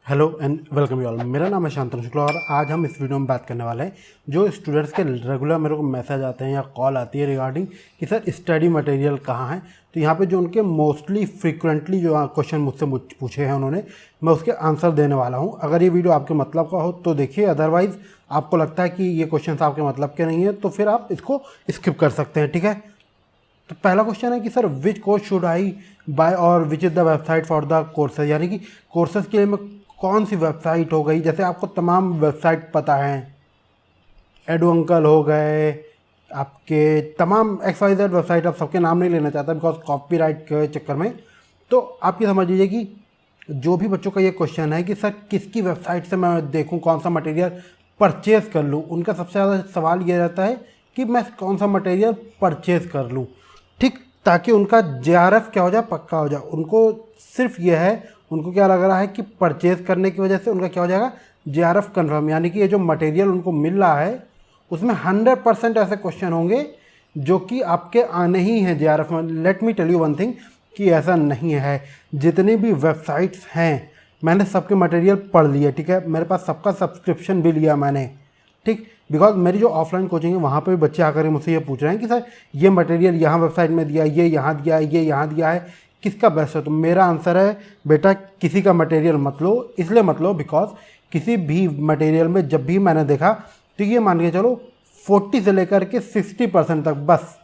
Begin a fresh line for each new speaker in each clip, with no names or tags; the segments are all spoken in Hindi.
Hello and welcome you all. मेरा नाम है शांतनु शुक्ला और आज हम इस वीडियो में बात करने वाले हैं जो स्टूडेंट्स के रेगुलर मेरे को मैसेज आते हैं या कॉल आती है रिगार्डिंग कि सर स्टडी मटेरियल कहाँ है। तो यहाँ पे जो उनके मोस्टली फ्रीक्वेंटली जो क्वेश्चन मुझसे पूछे हैं उन्होंने, मैं उसके आंसर देने वाला हूँ। अगर ये वीडियो आपके मतलब का हो तो देखिए, अदरवाइज़ आपको लगता है कि ये क्वेश्चन आपके मतलब के नहीं है तो फिर आप इसको स्किप कर सकते हैं, ठीक है। तो पहला क्वेश्चन है कि sir which course should I buy और which is the website for the courses, यानी कि कोर्सेज के लिए मैं कौन सी वेबसाइट हो गई। जैसे आपको तमाम वेबसाइट पता है, एडू अंकल हो गए, आपके तमाम XYZ वेबसाइट, आप सबके नाम नहीं लेना चाहता बिकॉज कॉपीराइट के चक्कर में। तो आप ये समझ लीजिए कि जो भी बच्चों का ये क्वेश्चन है कि सर किसकी वेबसाइट से मैं देखूं कौन सा मटेरियल परचेज़ कर लूं, उनका सबसे ज़्यादा सवाल ये रहता है कि मैं कौन सा मटेरियल परचेज़ कर लूं, ठीक, ताकि उनका JRF क्या हो जाए, पक्का हो जाए। उनको सिर्फ ये है, उनको क्या लग रहा है कि परचेज़ करने की वजह से उनका क्या हो जाएगा, JRF कन्फर्म, यानी कि ये जो मटेरियल उनको मिल रहा है उसमें 100% ऐसे क्वेश्चन होंगे जो कि आपके आने ही हैं JRF में। Let me tell you one thing कि ऐसा नहीं है। जितनी भी वेबसाइट्स हैं मैंने सबके मटेरियल पढ़ लिए, ठीक है। मेरे पास सबका सब्सक्रिप्शन भी लिया मैंने, ठीक, बिकॉज मेरी जो ऑफलाइन कोचिंग है वहाँ पे भी बच्चे आकर मुझसे ये पूछ रहे हैं कि सर ये मटेरियल यहाँ वेबसाइट में दिया, ये यहाँ दिया है, ये यहाँ दिया है, किसका बेस्ट है। तो मेरा आंसर है बेटा किसी का मटेरियल मत लो। इसलिए मत लो बिकॉज किसी भी मटेरियल में जब भी मैंने देखा तो ये मान के चलो 40 से लेकर के 60% तक, बस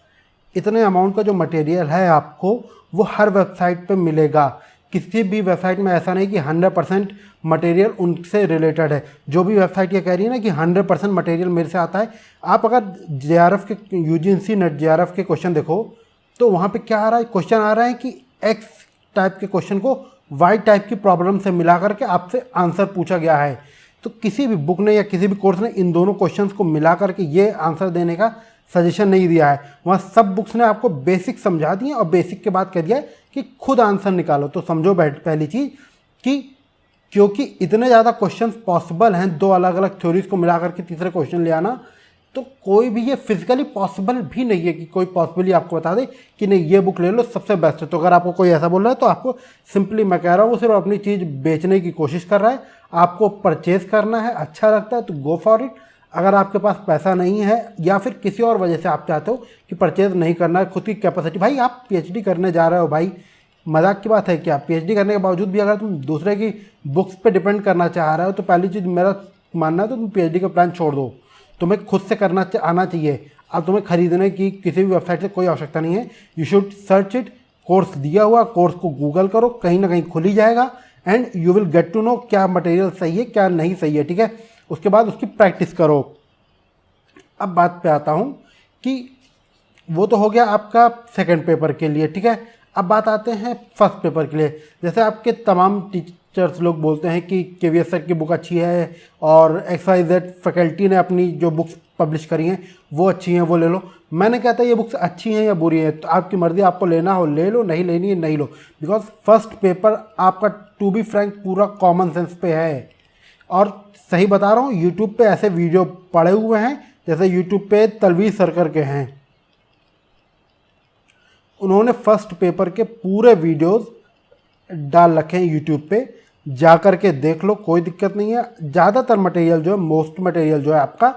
इतने अमाउंट का जो मटेरियल है आपको वो हर वेबसाइट पे मिलेगा। किसी भी वेबसाइट में ऐसा नहीं कि 100% मटेरियल उनसे रिलेटेड है। जो भी वेबसाइट ये कह रही है ना कि 100% मटेरियल मेरे से आता है, आप अगर JRF के UGC नेट JRF के क्वेश्चन देखो तो वहाँ पे क्या आ रहा है, क्वेश्चन आ रहा है कि X टाइप के क्वेश्चन को Y टाइप की प्रॉब्लम से मिला करके आपसे आंसर पूछा गया है। तो किसी भी बुक ने या किसी भी कोर्स ने इन दोनों क्वेश्चंस को मिला करके ये आंसर देने का सजेशन नहीं दिया है। वहाँ सब बुक्स ने आपको बेसिक समझा दिए और बेसिक के बाद कह दिया है कि खुद आंसर निकालो। तो समझो पहली चीज़ कि क्योंकि इतने ज़्यादा क्वेश्चंस पॉसिबल हैं, दो अलग अलग थ्योरीज को मिला करके तीसरे क्वेश्चन ले आना, तो कोई भी ये फिजिकली पॉसिबल भी नहीं है कि कोई पॉसिबली आपको बता दे कि नहीं ये बुक ले लो सबसे बेस्ट है। तो अगर आपको कोई ऐसा बोल रहा है तो आपको सिंपली मैं कह रहा हूँ वो सिर्फ अपनी चीज़ बेचने की कोशिश कर रहा है। आपको परचेज़ करना है, अच्छा लगता है तो गो फॉर इट। अगर आपके पास पैसा नहीं है या फिर किसी और वजह से आप चाहते हो कि परचेज़ नहीं करना है, खुद की कैपेसिटी, भाई आप PhD करने जा रहे हो, भाई मजाक की बात है क्या। PhD करने के बावजूद भी अगर तुम दूसरे की बुक्स पे डिपेंड करना चाह रहे हो तो पहली चीज़ मेरा मानना है तो तुम PhD का प्लान छोड़ दो। तुम्हें खुद से करना आना चाहिए। अब तुम्हें खरीदने की किसी भी वेबसाइट से कोई आवश्यकता नहीं है। You should search it. Course दिया हुआ कोर्स को गूगल करो, कहीं ना कहीं खुल ही जाएगा and you will get to know क्या मटेरियल सही है क्या नहीं सही है, ठीक है। उसके बाद उसकी प्रैक्टिस करो। अब बात पे आता हूँ कि वो तो हो गया आपका सेकंड पेपर के लिए, ठीक है। अब बात आते हैं फर्स्ट पेपर के लिए। जैसे आपके तमाम टीचर्स लोग बोलते हैं कि KVS सर की बुक अच्छी है और XYZ फैकल्टी ने अपनी जो बुक्स पब्लिश करी हैं वो अच्छी हैं, वो ले लो। मैंने कहता है ये बुक्स अच्छी हैं या बुरी हैं तो आपकी मर्ज़ी, आपको लेना हो ले लो, नहीं लेनी है नहीं लो। बिकॉज फर्स्ट पेपर आपका टू बी फ्रैंक पूरा कॉमन सेंस पे है। और सही बता रहा हूँ, यूट्यूब पे ऐसे वीडियो पड़े हुए हैं, जैसे यूट्यूब पे तलवीर सर करके हैं, उन्होंने फर्स्ट पेपर के पूरे वीडियोस डाल रखे हैं यूट्यूब पे, जा कर के देख लो, कोई दिक्कत नहीं है। ज़्यादातर मटेरियल जो है, मोस्ट मटेरियल जो है आपका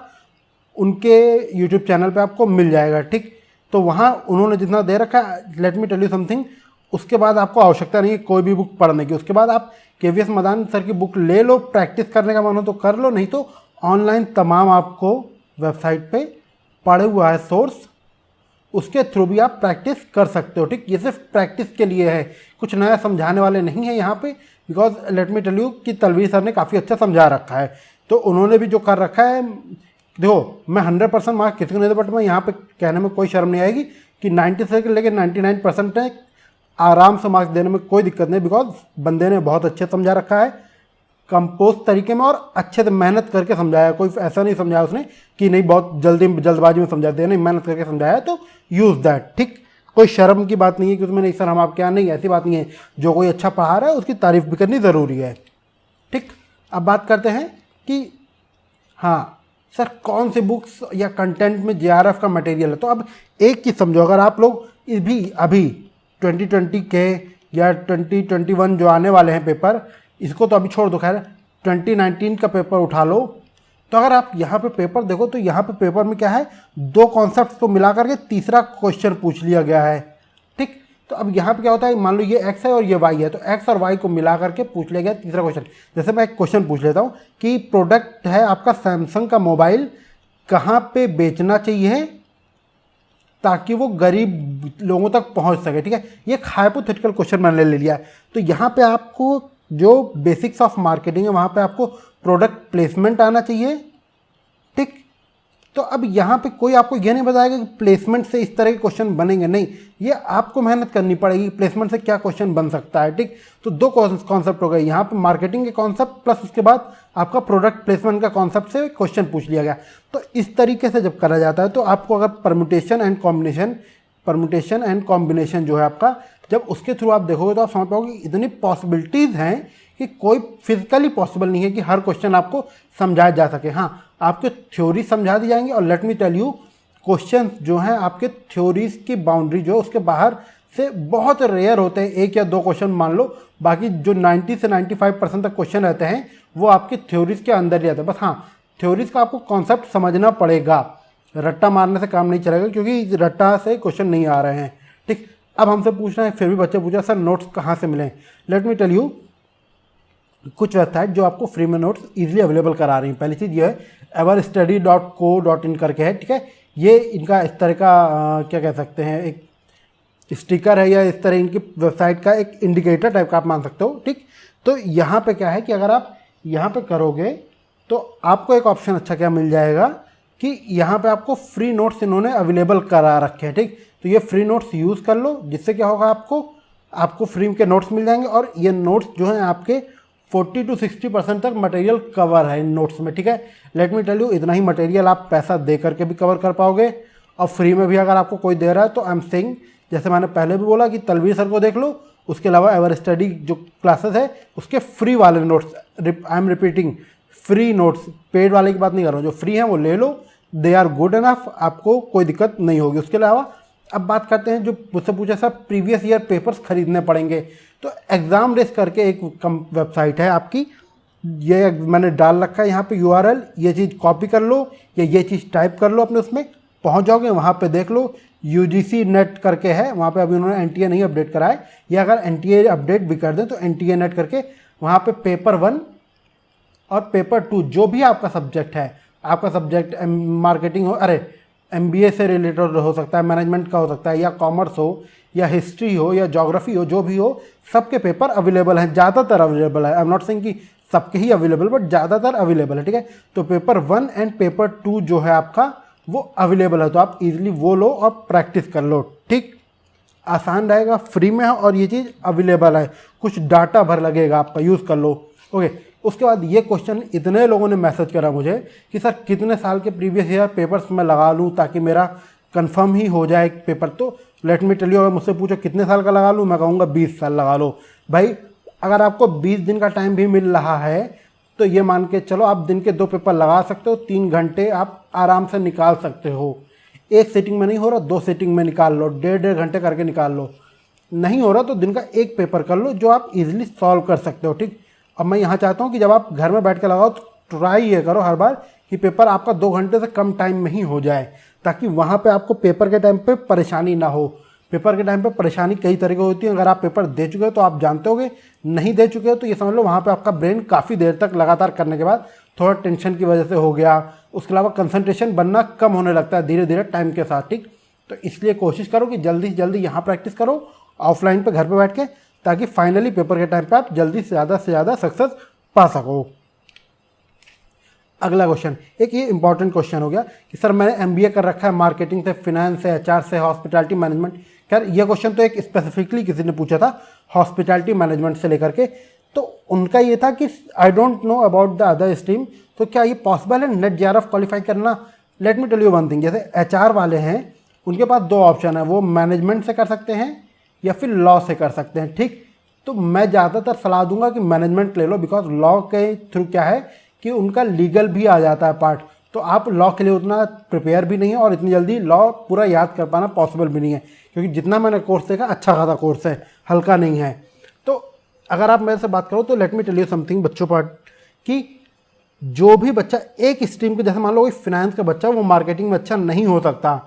उनके यूट्यूब चैनल पे आपको मिल जाएगा, ठीक। तो वहाँ उन्होंने जितना दे रखा है, let me tell you something, उसके बाद आपको आवश्यकता नहीं है कोई भी बुक पढ़ने की। उसके बाद आप KVS मदान सर की बुक ले लो, प्रैक्टिस करने का मन हो तो कर लो, नहीं तो ऑनलाइन तमाम आपको वेबसाइट पे पड़े हुआ है सोर्स, उसके थ्रू भी आप प्रैक्टिस कर सकते हो, ठीक। ये सिर्फ प्रैक्टिस के लिए है, कुछ नया समझाने वाले नहीं है यहाँ पे। Because let me tell you कि तलवीर सर ने काफ़ी अच्छा समझा रखा है, तो उन्होंने भी जो कर रखा है, देखो मैं 100% मार्क्स किसी को नहीं दे, बट मैं यहाँ पे कहने में कोई शर्म नहीं आएगी कि 90 से लेकर 99% है, आराम से मार्क्स देने में कोई दिक्कत नहीं। बिकॉज बंदे ने बहुत अच्छे समझा रखा है, कंपोज तरीके में और अच्छे से मेहनत करके समझाया। कोई ऐसा नहीं समझाया उसने कि नहीं बहुत जल्दबाजी में समझा दिया, नहीं, मेहनत करके समझाया, तो यूज़ दैट, ठीक। कोई शर्म की बात नहीं है कि उसमें नहीं सर हम आपके यहाँ, नहीं ऐसी बात नहीं है। जो कोई अच्छा पढ़ा रहा है उसकी तारीफ भी करनी ज़रूरी है, ठीक। अब बात करते हैं कि हाँ सर कौन सी बुक्स या कंटेंट में JRF का मटेरियल है। तो अब एक चीज़ समझो, अगर आप लोग अभी 2020 के या 2021 जो आने वाले हैं पेपर, इसको तो अभी छोड़ दो, खैर 2019 का पेपर उठा लो, तो अगर आप यहाँ पे पेपर देखो तो यहाँ पे पेपर में क्या है, दो कॉन्सेप्ट को मिला करके तीसरा क्वेश्चन पूछ लिया गया है। ठीक, तो अब यहाँ पे क्या होता है, मान लो ये x है और ये y है, तो x और y को मिला करके पूछ लिया गया तीसरा क्वेश्चन। जैसे मैं एक क्वेश्चन पूछ लेता हूँ कि प्रोडक्ट है आपका सैमसंग का मोबाइल, कहाँ पे बेचना चाहिए ताकि वो गरीब लोगों तक पहुंच सके। ठीक है, ये हाइपोथेटिकल क्वेश्चन मैंने ले लिया है। तो यहाँ पे आपको जो बेसिक्स ऑफ मार्केटिंग है वहाँ पे आपको प्रोडक्ट प्लेसमेंट आना चाहिए। ठीक, तो अब यहाँ पे कोई आपको ये नहीं बताएगा कि प्लेसमेंट से इस तरह के क्वेश्चन बनेंगे, नहीं, ये आपको मेहनत करनी पड़ेगी प्लेसमेंट से क्या क्वेश्चन बन सकता है। ठीक, तो दो कॉन्सेप्ट हो गए यहाँ पे, मार्केटिंग के कॉन्सेप्ट प्लस उसके बाद आपका प्रोडक्ट प्लेसमेंट का कॉन्सेप्ट से क्वेश्चन पूछ लिया गया। तो इस तरीके से जब करा जाता है तो आपको अगर परम्यूटेशन एंड कॉम्बिनेशन जो है आपका, जब उसके थ्रू आप देखोगे तो आप समझ पाओगे इतनी पॉसिबिलिटीज़ हैं कि कोई फिजिकली पॉसिबल नहीं है कि हर क्वेश्चन आपको समझाया जा सके। हाँ, आपके थ्योरी समझा दी जाएंगी, और let me tell you question जो हैं आपके थ्योरीज की बाउंड्री जो उसके बाहर से बहुत रेयर होते हैं, एक या दो क्वेश्चन मान लो, बाकी जो 90 से 95% तक क्वेश्चन रहते हैं वो आपके थ्योरीज के अंदर ही रहते हैं। बस हाँ, थ्योरीज का आपको कॉन्सेप्ट समझना पड़ेगा, रट्टा मारने से काम नहीं चलेगा क्योंकि रट्टा से क्वेश्चन नहीं आ रहे हैं। ठीक, अब हमसे पूछ रहे हैं, फिर भी बच्चे पूछा सर नोट्स कहाँ से मिलें। लेट मी टेल यू, कुछ वेबसाइट जो आपको फ्री में नोट्स इजीली अवेलेबल करा रही हैं। पहली चीज़ ये है everstudy.co.in करके है। ठीक है, ये इनका इस तरह का क्या कह सकते हैं, एक स्टिकर है या इस तरह इनकी वेबसाइट का एक इंडिकेटर टाइप का आप मान सकते हो। ठीक, तो यहाँ पे क्या है कि अगर आप यहाँ पे करोगे तो आपको एक ऑप्शन अच्छा क्या मिल जाएगा कि यहाँ पे आपको फ्री नोट्स इन्होंने अवेलेबल करा रखे हैं। ठीक, तो ये फ्री नोट्स यूज़ कर लो, जिससे क्या होगा, आपको फ्री के नोट्स मिल जाएंगे, और ये नोट्स जो हैं आपके 40 to 60% तक मटेरियल कवर है इन नोट्स में। ठीक है, लेट मी टेल यू, इतना ही मटेरियल आप पैसा दे करके भी कवर कर पाओगे, और फ्री में भी अगर आपको कोई दे रहा है तो आई एम सेइंग, जैसे मैंने पहले भी बोला कि तलवीर सर को देख लो, उसके अलावा एवर स्टडी जो क्लासेस है उसके फ्री वाले notes, I am repeating, free notes, paid वाले की बात नहीं कर रहा हूँ, जो फ्री हैं वो ले लो, दे आर गुड इनफ, आपको कोई दिक्कत नहीं होगी। उसके अलावा अब बात करते हैं, जो मुझसे पूछा सर प्रीवियस ईयर पेपर्स खरीदने पड़ेंगे, तो एग्ज़ाम रेस करके एक वेबसाइट है आपकी, ये मैंने डाल रखा है यहाँ पे URL, ये चीज़ कॉपी कर लो या ये चीज़ टाइप कर लो, अपने उसमें पहुँच जाओगे, वहाँ पे देख लो UGC नेट करके है, वहाँ पे अभी उन्होंने NTA नहीं अपडेट करा है, या अगर NTA अपडेट भी कर दें तो NTA नेट करके वहाँ पे पेपर 1 और पेपर 2 जो भी आपका सब्जेक्ट है, आपका सब्जेक्ट मार्केटिंग हो, अरे MBA से रिलेटेड हो सकता है, मैनेजमेंट का हो सकता है, या कॉमर्स हो, या हिस्ट्री हो, या ज्योग्राफी हो, जो भी हो, सबके पेपर अवेलेबल हैं, ज़्यादातर अवेलेबल है। आई एम नॉट सेइंग कि सबके ही अवेलेबल, बट ज़्यादातर अवेलेबल है। ठीक है, तो पेपर 1 एंड पेपर 2 जो है आपका वो अवेलेबल है, तो आप इजीली वो लो और प्रैक्टिस कर लो। ठीक, आसान रहेगा, फ्री में है, और ये चीज़ अवेलेबल है, कुछ डाटा भर लगेगा आपका, यूज़ कर लो। ओके, उसके बाद ये क्वेश्चन इतने लोगों ने मैसेज करा मुझे कि सर कितने साल के प्रीवियस ईयर पेपर्स मैं लगा लूँ ताकि मेरा कंफर्म ही हो जाए पेपर। तो लेट मी टेल यू, अगर मुझसे पूछो कितने साल का लगा लूँ, मैं कहूँगा 20 साल लगा लो। भाई अगर आपको 20 दिन का टाइम भी मिल रहा है तो ये मान के चलो आप दिन के 2 पेपर लगा सकते हो, 3 घंटे आप आराम से निकाल सकते हो। एक सीटिंग में नहीं हो रहा, 2 सीटिंग में निकाल लो, 1.5 घंटे करके निकाल लो। नहीं हो रहा तो दिन का एक पेपर कर लो जो आप इजीली सॉल्व कर सकते हो। ठीक, अब मैं यहाँ चाहता हूँ कि जब आप घर में बैठ के लगाओ तो ट्राई ये करो हर बार कि पेपर आपका 2 घंटे से कम टाइम में ही हो जाए, ताकि वहाँ पे आपको पेपर के टाइम पे परेशानी ना हो। पेपर के टाइम पे परेशानी कई तरह की होती है, अगर आप पेपर दे चुके हो तो आप जानते होगे, नहीं दे चुके हो तो ये समझ लो वहाँ पे आपका ब्रेन काफ़ी देर तक लगातार करने के बाद थोड़ा टेंशन की वजह से हो गया। उसके अलावा कंसंट्रेशन बनना कम होने लगता है धीरे धीरे टाइम के साथ। ठीक, तो इसलिए कोशिश करो कि जल्दी से जल्दी यहाँ प्रैक्टिस करो ऑफलाइन पे घर पे बैठ के, ताकि फाइनली पेपर के टाइम पे आप जल्दी से ज़्यादा सक्सेस पा सको। अगला क्वेश्चन, एक ये इंपॉर्टेंट क्वेश्चन हो गया कि सर मैंने MBA कर रखा है मार्केटिंग से, फिनेंस से, HR से, हॉस्पिटैलिटी मैनेजमेंट। खैर ये क्वेश्चन तो एक स्पेसिफिकली किसी ने पूछा था हॉस्पिटैलिटी मैनेजमेंट से लेकर के, तो उनका ये था कि I don't know about the other stream, तो क्या ये पॉसिबल है नेट JRF क्वालिफाई करना। Let me tell you one thing, जैसे HR वाले हैं उनके पास 2 ऑप्शन है, वो मैनेजमेंट से कर सकते हैं या फिर लॉ से कर सकते हैं। ठीक, तो मैं ज़्यादातर सलाह दूंगा कि मैनेजमेंट ले लो, बिकॉज लॉ के थ्रू क्या है कि उनका लीगल भी आ जाता है पार्ट, तो आप लॉ के लिए उतना प्रिपेयर भी नहीं है और इतनी जल्दी लॉ पूरा याद कर पाना पॉसिबल भी नहीं है, क्योंकि जितना मैंने कोर्स देखा अच्छा खासा कोर्स है, हल्का नहीं है। तो अगर आप मेरे से बात करो तो let me tell you something बच्चों पर, कि जो भी बच्चा एक स्ट्रीम के, जैसे मान लो कोई फिनेंस का बच्चा, वो मार्केटिंग में अच्छा नहीं हो सकता।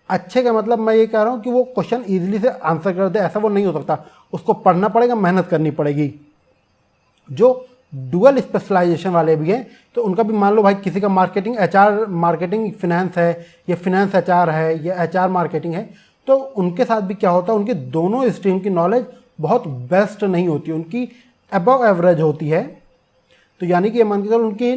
अच्छे का मतलब मैं ये कह रहा हूँ कि वो क्वेश्चन ईजिली से आंसर कर दे, ऐसा वो नहीं हो सकता। उसको पढ़ना पड़ेगा, मेहनत करनी पड़ेगी। जो डुअल स्पेशलाइजेशन वाले भी हैं तो उनका भी मान लो भाई किसी का मार्केटिंग एचआर, मार्केटिंग फिनेंस है, या फिनेंस एचआर है, या एचआर मार्केटिंग है, तो उनके साथ भी क्या होता है, उनके दोनों स्ट्रीम की नॉलेज बहुत बेस्ट नहीं होती, उनकी अबव एवरेज होती है। तो यानी कि ये मान के चलो उनकी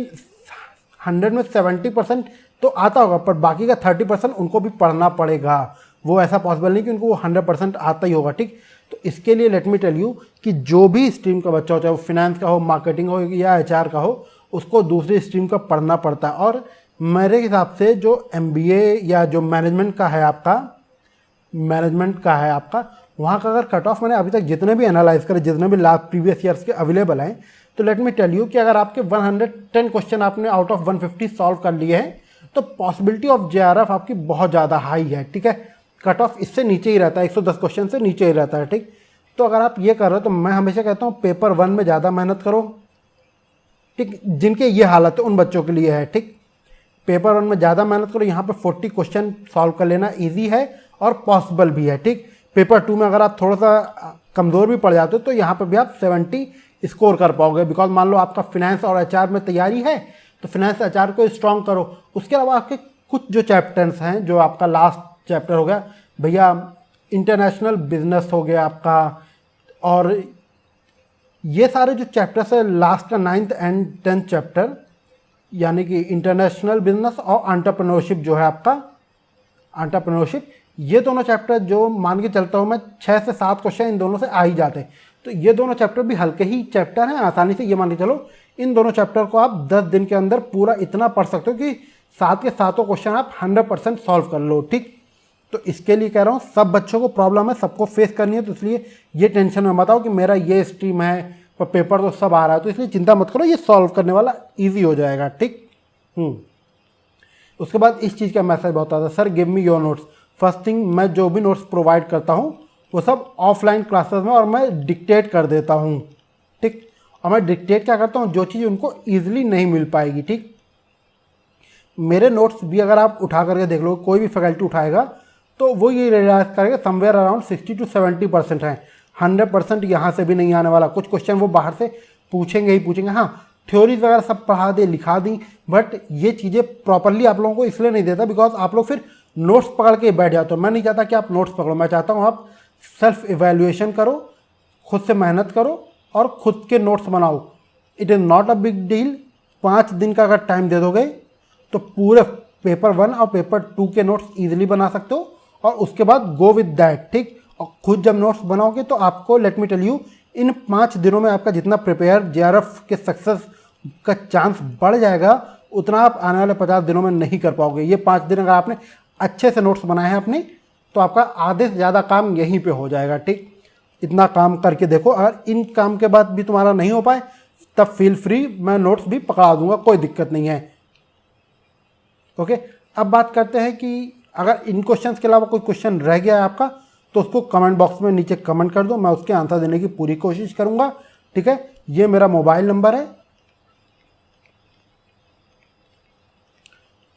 100 में 70% तो आता होगा, पर बाकी का 30% उनको भी पढ़ना पड़ेगा। वो ऐसा पॉसिबल नहीं कि उनको वो 100% आता ही होगा, ठीक। तो इसके लिए लेट मी टेल यू कि जो भी स्ट्रीम का बच्चा हो, चाहे वो फिनेंस का हो, मार्केटिंग हो, या एचआर का हो, उसको दूसरी स्ट्रीम का पढ़ना पड़ता है। और मेरे हिसाब से जो एमबीए या जो मैनेजमेंट का है आपका, वहाँ का अगर कट ऑफ मैंने अभी तक जितने भी एनालाइज करे, जितने भी लास्ट प्रीवियस ईयर्स के अवेलेबल हैं, तो लेट मी टेल यू कि अगर आपके 110 क्वेश्चन आपने आउट ऑफ 150 सॉल्व कर लिए हैं, तो पॉसिबिलिटी ऑफ जेआरएफ आपकी बहुत ज़्यादा हाई है, ठीक है। कट ऑफ इससे नीचे ही रहता है, 110 क्वेश्चन से नीचे ही रहता है, ठीक। तो अगर आप ये कर रहे हो तो मैं हमेशा कहता हूँ पेपर 1 में ज़्यादा मेहनत करो, ठीक। जिनके ये हालत है उन बच्चों के लिए है, ठीक। पेपर 1 में ज़्यादा मेहनत करो, यहाँ पे 40 क्वेश्चन सॉल्व कर लेना ईजी है और पॉसिबल भी है, ठीक। पेपर 2 में अगर आप थोड़ा सा कमज़ोर भी पड़ जाते हो तो यहाँ पर भी आप 70 स्कोर कर पाओगे, बिकॉज मान लो आपका फिनेंस और एचआर में तैयारी है तो फिनेंस एचआर को स्ट्रॉन्ग करो। उसके अलावा आपके कुछ जो चैप्टर्स हैं, जो आपका लास्ट चैप्टर हो गया भैया इंटरनेशनल बिजनेस हो गया आपका, और ये सारे जो चैप्टर्स है लास्ट का 9th एंड 10th चैप्टर, यानी कि इंटरनेशनल बिजनेस और एंटरप्रेन्योरशिप जो है आपका, एंटरप्रेन्योरशिप, ये दोनों चैप्टर जो मान के चलता हूँ मैं 6 से 7 क्वेश्चन इन दोनों से आ ही जाते हैं। तो ये दोनों चैप्टर भी हल्के ही चैप्टर हैं, आसानी से ये मान के चलो इन दोनों चैप्टर को आप 10 दिन के अंदर पूरा इतना पढ़ सकते हो कि 7 के 7 क्वेश्चन आप 100% सॉल्व कर लो, ठीक। तो इसके लिए कह रहा हूँ सब बच्चों को प्रॉब्लम है, सबको फेस करनी है, तो इसलिए ये टेंशन में मत आओ कि मेरा ये स्ट्रीम है पर पेपर तो सब आ रहा है, तो इसलिए चिंता मत करो, ये सॉल्व करने वाला ईजी हो जाएगा, ठीक। उसके बाद इस चीज़ का मैसेज बहुत आता है, sir give me your notes. First thing, मैं जो भी नोट्स प्रोवाइड करता हूँ वो सब ऑफलाइन क्लासेस में और मैं डिक्टेट कर देता हूँ, ठीक। और मैं डिक्टेट क्या करता हूँ, जो चीज़ उनको ईजिली नहीं मिल पाएगी, ठीक। मेरे नोट्स भी अगर आप उठा करके देख लो, कोई भी फैकल्टी उठाएगा तो वो ये रियलाइज करेगा समवेयर अराउंड 60 to 70% है, 100% यहाँ से भी नहीं आने वाला। कुछ क्वेश्चन वो बाहर से पूछेंगे ही पूछेंगे, हाँ थ्योरीज वगैरह सब पढ़ा दे, लिखा दी, बट ये चीज़ें प्रॉपरली आप लोगों को इसलिए नहीं देता बिकॉज आप लोग फिर नोट्स पकड़ के बैठ जाते हो। मैं नहीं चाहता कि आप नोट्स पकड़ो, मैं चाहता हूँ आप सेल्फ इवेल्युएशन करो, खुद से मेहनत करो और खुद के नोट्स बनाओ। It is not a big deal. 5 दिन का अगर टाइम दे दोगे तो पूरे पेपर 1 और पेपर 2 के नोट्स ईजिली बना सकते हो, और उसके बाद गो विद दैट, ठीक। और खुद जब नोट्स बनाओगे तो आपको लेट मी टेल यू इन 5 दिनों में आपका जितना प्रिपेयर जेआरएफ के सक्सेस का चांस बढ़ जाएगा, उतना आप आने वाले 50 दिनों में नहीं कर पाओगे। ये 5 दिन अगर आपने अच्छे से नोट्स बनाए हैं अपने, तो आपका आधे से ज़्यादा काम यहीं पे हो जाएगा, ठीक। इतना काम करके देखो, अगर इन काम के बाद भी तुम्हारा नहीं हो पाए तब फील फ्री, मैं नोट्स भी पकड़ा दूंगा, कोई दिक्कत नहीं है, ओके। अब बात करते हैं कि अगर इन क्वेश्चंस के अलावा कोई क्वेश्चन रह गया है आपका तो उसको कमेंट बॉक्स में नीचे कमेंट कर दो, मैं उसके आंसर देने की पूरी कोशिश करूंगा, ठीक है। ये मेरा मोबाइल नंबर है,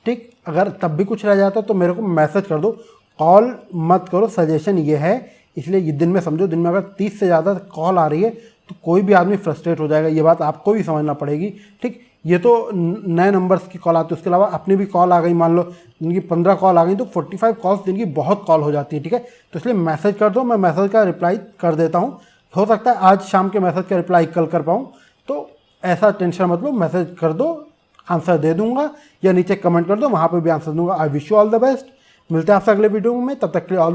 ठीक। अगर तब भी कुछ रह जाता तो मेरे को मैसेज कर दो, कॉल मत करो, सजेशन ये है। इसलिए ये दिन में समझो, दिन में अगर 30 से ज़्यादा कॉल आ रही है तो कोई भी आदमी फ्रस्ट्रेट हो जाएगा, ये बात आपको भी समझना पड़ेगी, ठीक। ये तो नए नंबर्स की कॉल आती है, उसके अलावा अपनी भी कॉल आ गई, मान लो दिन की 15 कॉल आ गई तो 45 कॉल्स दिन की बहुत कॉल हो जाती है, ठीक है। तो इसलिए मैसेज कर दो, मैं मैसेज का रिप्लाई कर देता हूँ। हो सकता है आज शाम के मैसेज का रिप्लाई कल कर पाऊँ, तो ऐसा टेंशन मत लो, मैसेज कर दो, आंसर दे दूंगा, या नीचे कमेंट कर दो, वहाँ पर भी आंसर दूंगा। I wish you all the best. मिलते हैं आपसे अगले वीडियो में, तब तक के लिए ऑल द